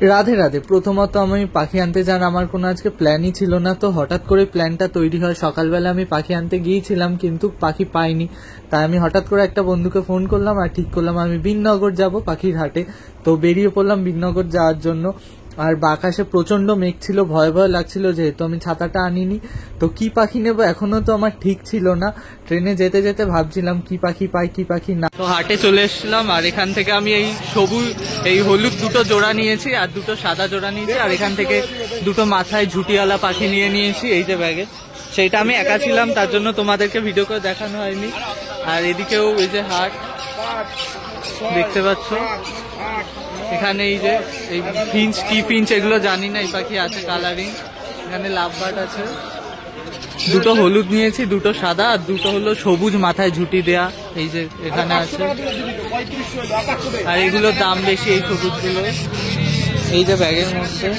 রাধে রাধে। প্রথমত আমি পাখি আনতে যান আমার কোনো আজকে প্ল্যানই ছিল না, তো হঠাৎ করে প্ল্যানটা তৈরি হয়। সকালবেলা আমি পাখি আনতে গিয়েছিলাম কিন্তু পাখি পাইনি, তাই আমি হঠাৎ করে একটা বন্ধুকে ফোন করলাম আর ঠিক করলাম আমি বিননগর যাব পাখির হাটে। তো বেরিয়ে পড়লাম বিননগর যাওয়ার জন্য। আর আকাশে প্রচন্ড মেঘ ছিল, ভয় ভয় লাগছিল যেহেতু আমি ছাতাটা আনিনি। তো কি পাখি নেব এখনো তো আমার ঠিক ছিল না। ট্রেনে যেতে যেতে ভাবছিলাম কি পাখি পাই কি পাখি না। তো হাটে চলে এসেছিলাম আর এখান থেকে আমি এই হলুদ দুটো জোড়া নিয়েছি আর দুটো সাদা জোড়া নিয়েছি, আর এখান থেকে দুটো মাথায় ঝুটিওয়ালা পাখি নিয়েছি এই যে ব্যাগে। সেইটা আমি একা ছিলাম তার জন্য তোমাদেরকে ভিডিও করে দেখানো হয়নি। আর এদিকেও এই যে হাট দেখতে পাচ্ছ, এখানে এই যে এই ফিঞ্চ এগুলো জানি না, এই পাখি আছে কালারিং। এখানে লাভবার্ড আছে, দুটো হলুদ নিয়েছি, দুটো সাদা আর দুটো হলো সবুজ মাথায় ঝুটি দেয়া, এই যে এখানে আছে। আর এগুলোর দাম বেশি এই সবুজগুলো, এই যে ব্যাগের মধ্যে।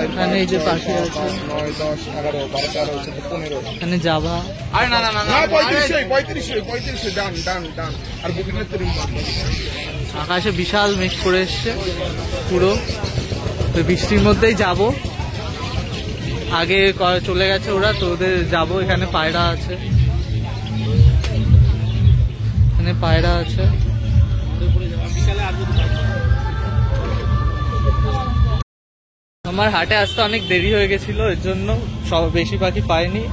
এখানে এই যে পাখি আছে, এখানে জাভা। আকাশে বিশাল মেঘ করে এসছে পুরো, তো বৃষ্টির মধ্যেই যাব। আগে চলে গেছে ওরা, তো ওদের যাবো। এখানে পায়রা আছে, এখানে পায়রা আছে। আমার হাটে আসতে অনেক দেরি হয়ে গেছিল, এর জন্য বেশি পাখি পাইনি।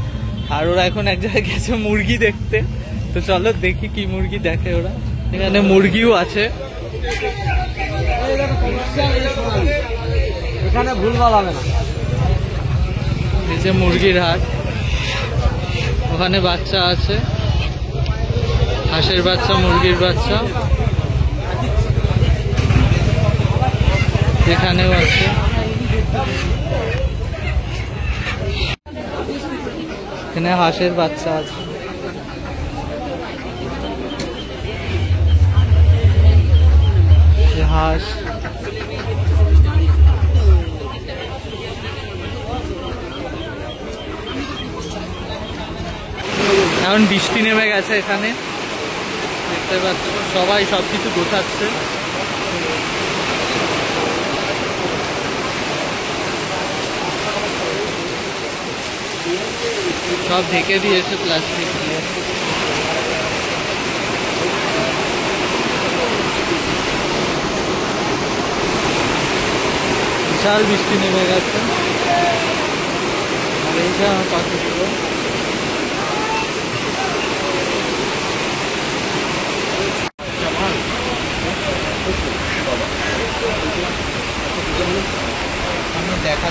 আর ওরা এখন এক জায়গায় গেছে মুরগি দেখতে, তো চলো দেখি কি মুরগি দেখে ওরা। এখানে মুরগিও আছে, এখানে ভুলভাল হবে না। এই যে মুরগির হাট, ওখানে বাচ্চা আছে, হাঁসের বাচ্চা, মুরগির বাচ্চা। এখানেও আছে, এখানে হাঁসের বাচ্চা আছে। হাঁস, এখন বৃষ্টি নেমে গেছে, এখানে দেখতে পাচ্ছ সবাই সবকিছু গোছাচ্ছে। সব ঢেকে দিয়েছে প্লাস্টিক দিয়ে। বিশাল বৃষ্টি নেমে গেছে। আর এই যে আমার পাখিগুলো, দেখা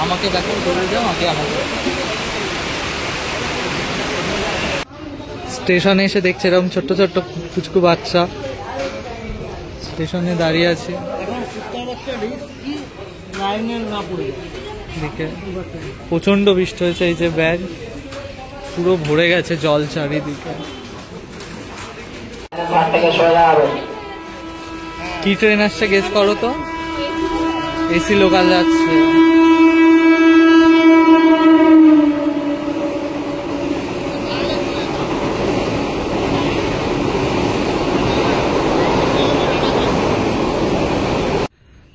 আমাকে দেখো, দৌড়ে যাও আগে আমাকে। স্টেশনে এসে দেখছে এরকম ছোট্ট ছোট্ট পুচকু বাচ্চা স্টেশনে দাঁড়িয়ে আছে। প্রচন্ড বৃষ্টি হয়েছে, এই যে ব্যাগ পুরো ভরে গেছে জল চারিদিকে। কি ট্রেন আসছে গেস করো তো? এসি লোকাল যাচ্ছে।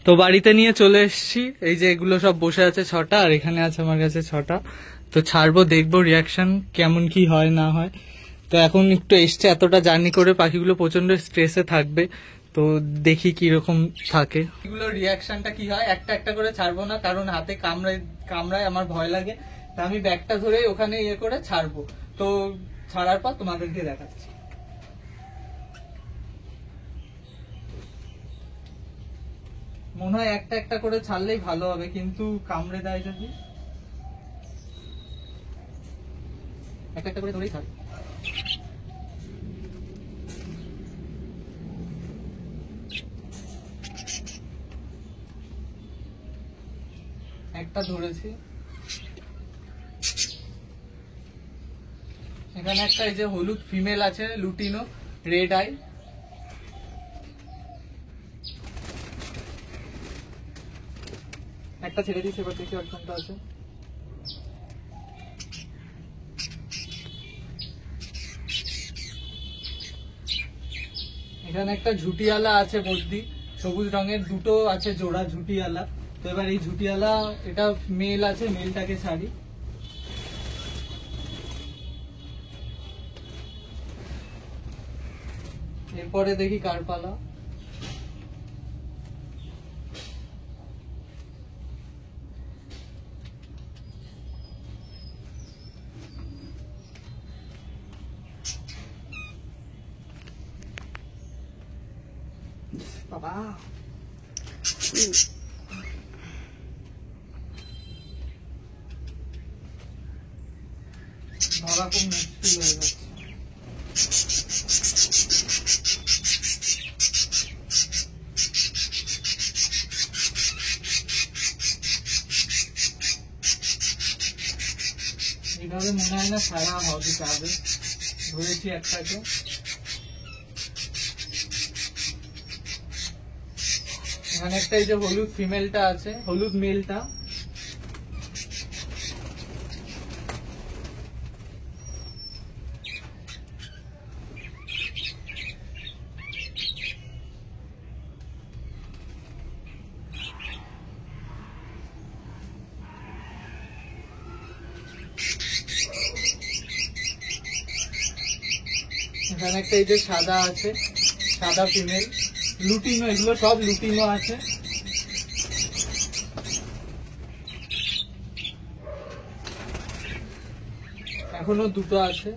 তো বাড়িতে নিয়ে চলে এসেছি, এই যে এগুলো সব বসে আছে 6টা, আর এখানে আছে আমার কাছে 6টা। তো ছাড়বো, দেখবো রিয়াকশন কেমন কি হয় না হয়। তো এখন একটু এসছে, এতটা জার্নি করে পাখিগুলো প্রচন্ড স্ট্রেসে থাকবে, তো দেখি কিরকম থাকে এগুলোর রিয়াকশনটা কি হয়। একটা একটা করে ছাড়বো না, কারণ হাতে কামড়ায় আমার ভয় লাগে। তা আমি ব্যাগটা ধরে ওখানে ইয়ে করে ছাড়বো। তো ছাড়ার পর তোমাদেরকে দেখাচ্ছি। মনে হয় একটা একটা করে ছাড়লেই ভালো হবে, কিন্তু কামড়ে দেয় যদি। একটা একটা করে ধরেই ছাড়। একটা ধরেছি, এখানে একটা এই যে হলুদ ফিমেল আছে, লুটিনো রেড আই। একটা ছেড়ে দিয়েছি, এবার দেখি আর কোনটা আছে। এখানে একটা ঝুটিয়ালা আছে বদ্যি, সবুজ রঙের দুটো আছে জোড়া ঝুটিয়ালা। তো এবার এই ঝুটিয়ালা এটা মেল আছে, মেলটাকে ছাড়ি। এরপরে দেখি কার পালা। বাবা ধরা খুব মুশকিল হয়ে যাচ্ছে। এইভাবে মনে হয় না ছাড়া হবে, যাবে। ধরেছি একটাকে। এখানে একটা এই যে হলুদ ফিমেলটা আছে, হলুদ মেলটা। এখানে একটা এই যে সাদা আছে, সাদা ফিমেল, লুটিনো, এগুলো সব লুটিনো আছে। এখনো দুটো আছে।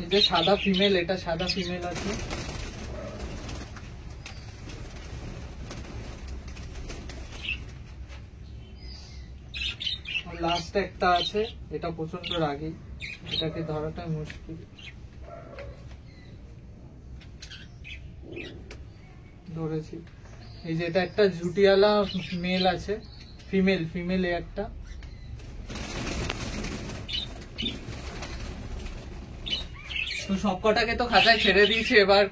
এই যে সাদা ফিমেল, এটা সাদা ফিমেল আছে। লাস্ট একটা আছে, এটা প্রচন্ড রাগী, এটাকে ধরাটা মুশকিল। ধরেছি। এই যে এটা একটা ঝুটিয়ালা মেল আছে, ফিমেল, ফিমেল একটা। তো সবকটাকে তো খাঁচায় ছেড়ে দিয়েছি, এবার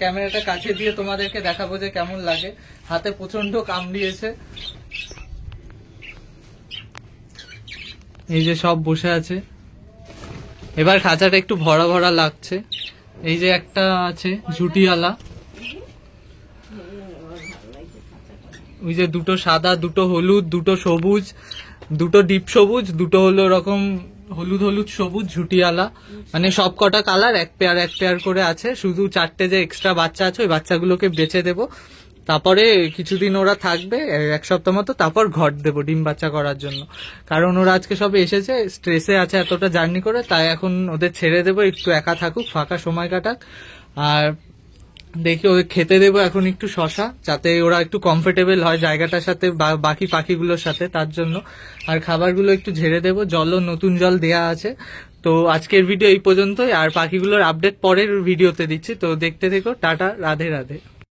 ক্যামেরাটা কাছে দিয়ে তোমাদেরকে দেখাবো যে কেমন লাগে। হাতে প্রচন্ড কামড়িয়েছে। এই যে সব বসে আছে। এবার খাঁচাটা একটু ভরা ভরা লাগছে। এই যে একটা আছে ঝুটিয়ালা, ওই যে দুটো সাদা, দুটো হলুদ, দুটো সবুজ, দুটো ডিপ সবুজ, দুটো হলো এরকম হলুদ হলুদ সবুজ ঝুটিয়ালা। মানে সব কটা কালার এক পেয়ার করে আছে। শুধু 4টে যে এক্সট্রা বাচ্চা আছে, ওই বাচ্চাগুলোকে বেচে দেবো। তারপরে কিছুদিন ওরা থাকবে, 1 সপ্তাহ মতো, তারপর ঘর দেবো ডিম বাচ্চা করার জন্য। কারণ ওরা আজকে সবে এসেছে, স্ট্রেসে আছে এতটা জার্নি করে, তাই এখন ওদের ছেড়ে দেবো, একটু একা থাকুক, ফাঁকা সময় কাটাক। আর দেখি ওদের খেতে দেবো এখন একটু শশা, যাতে ওরা একটু কমফোর্টেবল হয় জায়গাটার সাথে, বাকি পাখিগুলোর সাথে, তার জন্য। আর খাবারগুলো একটু ঝেড়ে দেবো, জলও নতুন জল দেয়া আছে। তো আজকের ভিডিও এই পর্যন্তই, আর পাখিগুলোর আপডেট পরের ভিডিওতে দিচ্ছি। তো দেখতে থেকো। টাটা, রাধে রাধে।